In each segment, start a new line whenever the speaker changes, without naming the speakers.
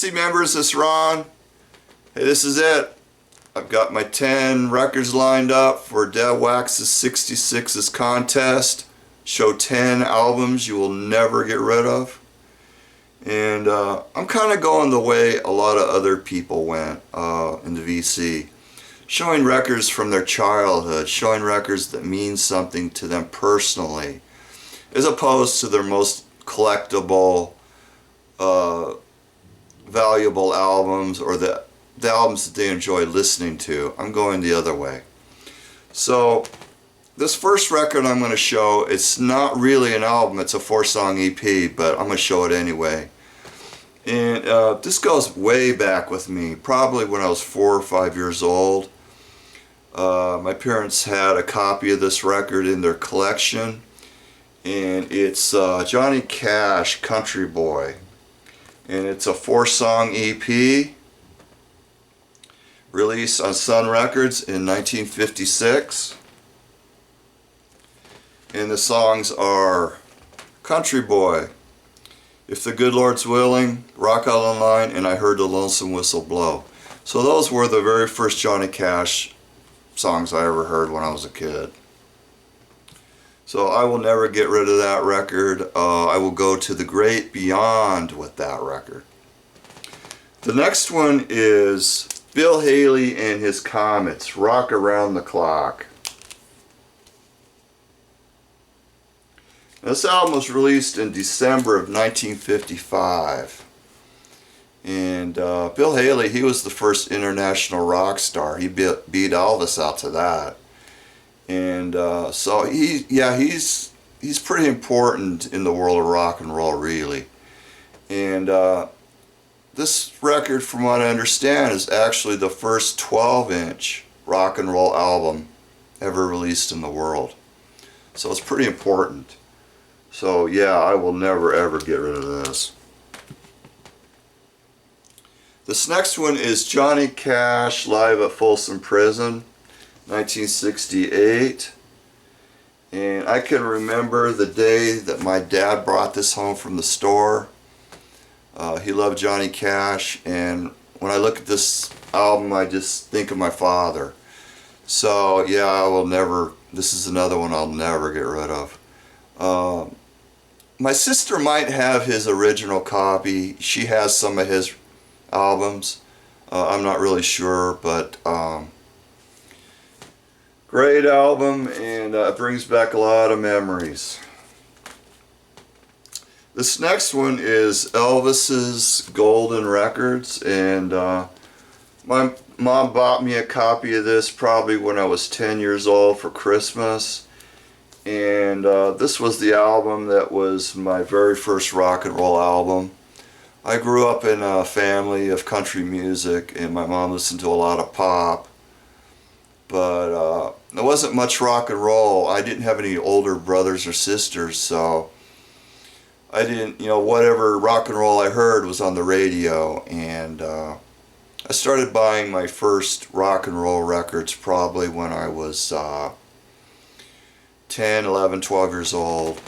DEADWAX members, this is Ron. Hey, this is it. I've got my 10 records lined up for DEADWAX66's contest. Show 10 albums you will never get rid of. And I'm kind of going the way a lot of other people went in the VC. Showing records from their childhood, showing records that mean something to them personally, as opposed to their most collectible, valuable albums, or the albums that they enjoy listening to. I'm going the other way. So this first record I'm going to show, it's not really an album, it's a 4-song EP, but I'm going to show it anyway. And this goes way back with me, probably when I was 4 or 5 years old. My parents had a copy of this record in their collection, and it's Johnny Cash, Country Boy. And it's a 4-song EP released on Sun Records in 1956. And the songs are Country Boy, If the Good Lord's Willing, Rock Out Online, and I Heard the Lonesome Whistle Blow. So those were the very first Johnny Cash songs I ever heard when I was a kid. So I will never get rid of that record. I will go to the great beyond with that record. The next one is Bill Haley and his Comets, Rock Around the Clock. This album was released in December of 1955. And Bill Haley, he was the first international rock star. He beat Elvis out to that. And so he's pretty important in the world of rock and roll, really. And this record, from what I understand, is actually the first 12-inch rock and roll album ever released in the world. So it's pretty important. So yeah, I will never ever get rid of this. This next one is Johnny Cash live at Folsom Prison, 1968. And I can remember the day that my dad brought this home from the store. He loved Johnny Cash, and when I look at this album, I just think of my father. So yeah, I will never, this is another one I'll never get rid of. My sister might have his original copy. She has some of his albums. I'm not really sure, but great album, and it brings back a lot of memories. This next one is Elvis's Golden Records, and my mom bought me a copy of this probably when I was 10 years old for Christmas. And this was the album that was my very first rock and roll album. I grew up in a family of country music, and my mom listened to a lot of pop. But there wasn't much rock and roll. I didn't have any older brothers or sisters, so I didn't, whatever rock and roll I heard was on the radio. And I started buying my first rock and roll records probably when I was 10, 11, 12 years old.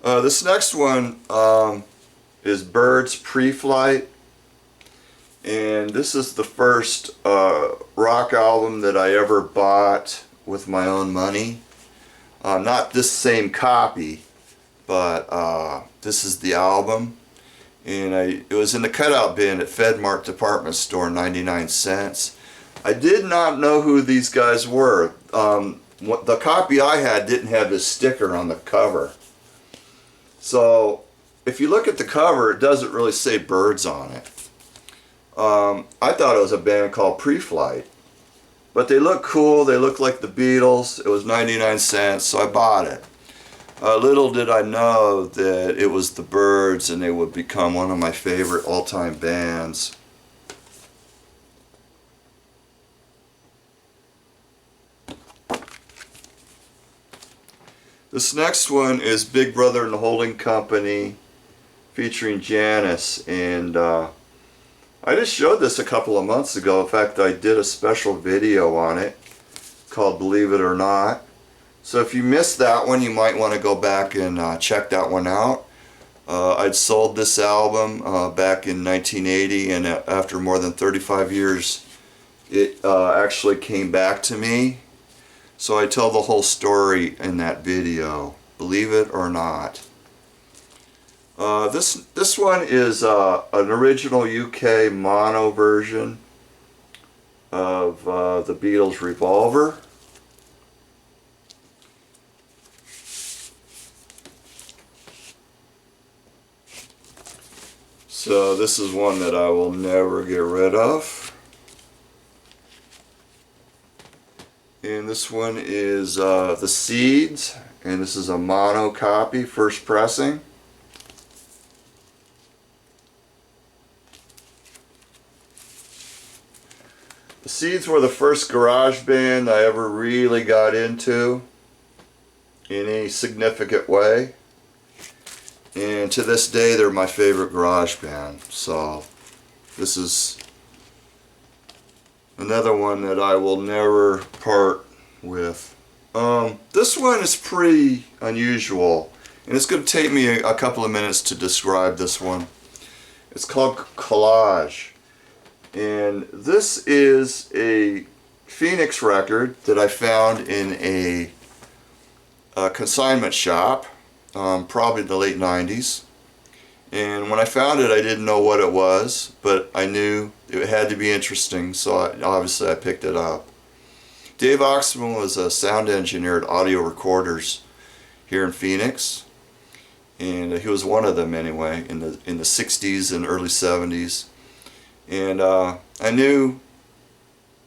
This next one is Bird's Pre-Flight, and this is the first rock album that I ever bought with my own money. Not this same copy, but this is the album, and it was in the cutout bin at FedMart department store, 99 cents. I did not know who these guys were. The copy I had didn't have this sticker on the cover. So if you look at the cover, it doesn't really say Birds on it. I thought it was a band called Pre-Flight. But they look cool, they look like the Beatles. It was 99 cents, so I bought it. Little did I know that it was the Byrds, and they would become one of my favorite all-time bands. This next one is Big Brother and the Holding Company featuring Janice, and I just showed this a couple of months ago. In fact, I did a special video on it called Believe It or Not. So if you missed that one, you might want to go back and check that one out. I'd sold this album back in 1980, and after more than 35 years it actually came back to me. So I tell the whole story in that video, believe it or not. This one is an original UK mono version of the Beatles Revolver. So this is one that I will never get rid of. And this one is The Seeds, and this is a mono copy, first pressing. The Seeds were the first garage band I ever really got into in any significant way. And to this day, they're my favorite garage band. So this is another one that I will never part with. This one is pretty unusual, and it's going to take me a couple of minutes to describe this one. It's called Collage, and this is a Phoenix record that I found in a consignment shop. Probably the late 90s, and when I found it I didn't know what it was, but I knew it had to be interesting, so obviously I picked it up. Dave Oxman was a sound engineer at Audio Recorders here in Phoenix, and he was one of them anyway in the 60s and early 70s, and I knew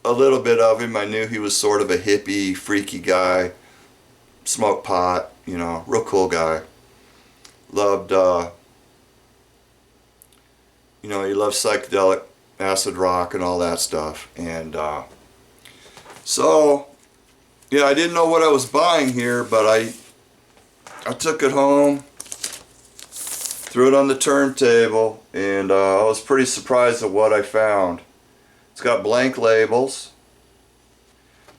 a little bit of him. I knew he was sort of a hippie, freaky guy, smoked pot, you know, real cool guy. Loved, you know, he loved psychedelic acid rock and all that stuff. And so, yeah, I didn't know what I was buying here, but I took it home, threw it on the turntable, and I was pretty surprised at what I found. It's got blank labels.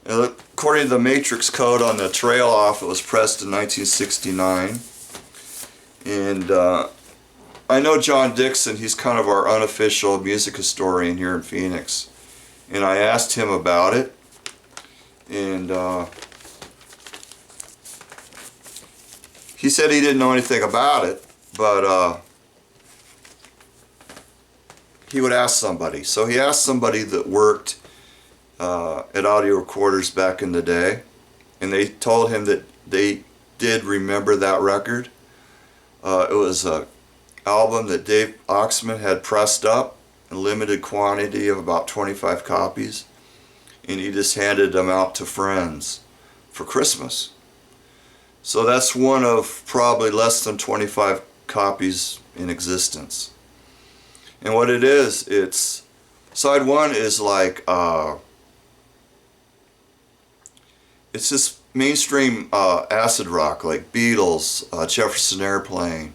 And according to the matrix code on the trail off, it was pressed in 1969. And I know John Dixon, he's kind of our unofficial music historian here in Phoenix. And I asked him about it. And he said he didn't know anything about it, but he would ask somebody. So he asked somebody that worked at Audio Recorders back in the day, and they told him that they did remember that record. It was an album that Dave Oxman had pressed up in a limited quantity of about 25 copies, and he just handed them out to friends for Christmas. So that's one of probably less than 25 copies in existence. And what it is, it's side one is like it's just mainstream acid rock, like Beatles, Jefferson Airplane,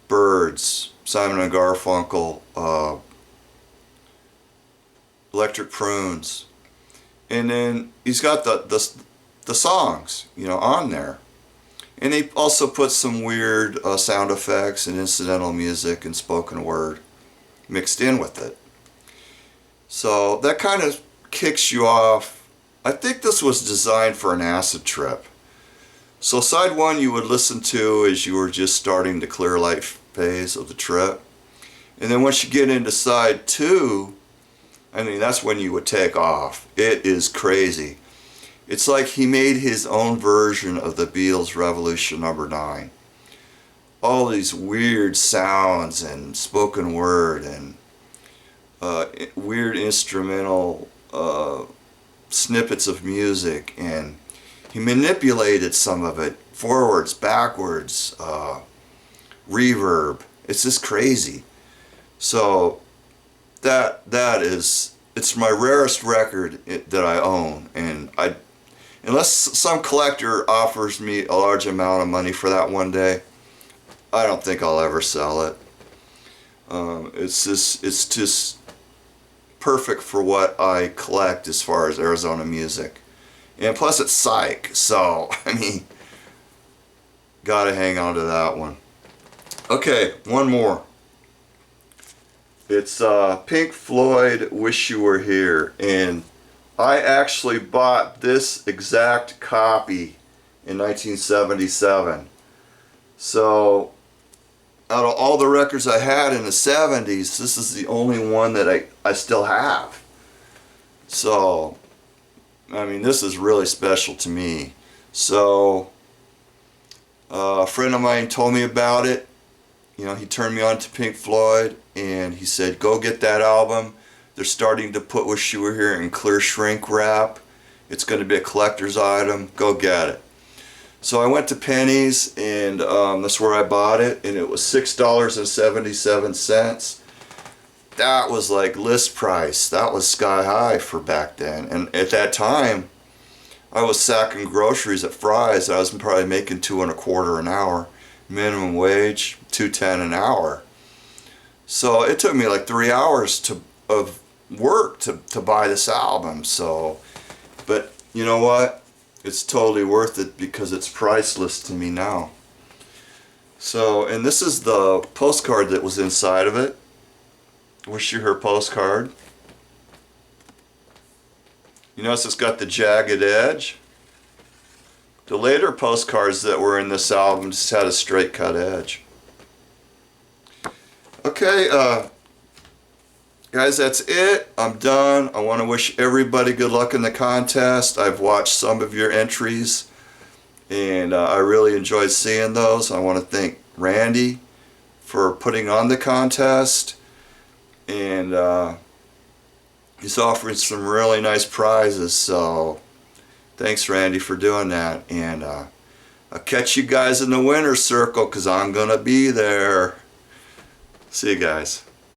Byrds, Simon and Garfunkel, Electric Prunes, and then he's got the songs, you know, on there, and he also put some weird sound effects and incidental music and spoken word mixed in with it. So that kind of kicks you off. I think this was designed for an acid trip. So side one you would listen to as you were just starting the clear light phase of the trip. And then once you get into side two, I mean, that's when you would take off. It is crazy. It's like he made his own version of the Beatles Revolution number 9. All these weird sounds and spoken word and weird instrumental snippets of music, and he manipulated some of it forwards, backwards, reverb. It's just crazy. So that is, it's my rarest record that I own, and unless some collector offers me a large amount of money for that one day, I don't think I'll ever sell it. It's just perfect for what I collect as far as Arizona music, and plus it's psych, so I mean, gotta hang on to that one. Okay, one more. It's Pink Floyd, Wish You Were Here, and I actually bought this exact copy in 1977. So out of all the records I had in the 70s, this is the only one that I still have. So, I mean, this is really special to me. So, a friend of mine told me about it. You know, he turned me on to Pink Floyd, and he said, go get that album. They're starting to put Wish You Were Here in clear shrink wrap. It's going to be a collector's item. Go get it. So I went to Penny's, and that's where I bought it, and it was $6.77. That was like list price. That was sky high for back then. And at that time, I was sacking groceries at Fry's. I was probably making $2.25 an hour. Minimum wage, $2.10 an hour. So it took me like 3 hours of work to buy this album. So, but you know what? It's totally worth it because it's priceless to me now. So, and this is the postcard that was inside of it. Wish You Were Here postcard. You notice it's got the jagged edge. The later postcards that were in this album just had a straight cut edge. Okay, guys, that's it. I'm done. I want to wish everybody good luck in the contest. I've watched some of your entries, and I really enjoyed seeing those. I want to thank Randy for putting on the contest, and he's offering some really nice prizes, so thanks, Randy, for doing that. And I'll catch you guys in the winner's circle because I'm going to be there. See you guys.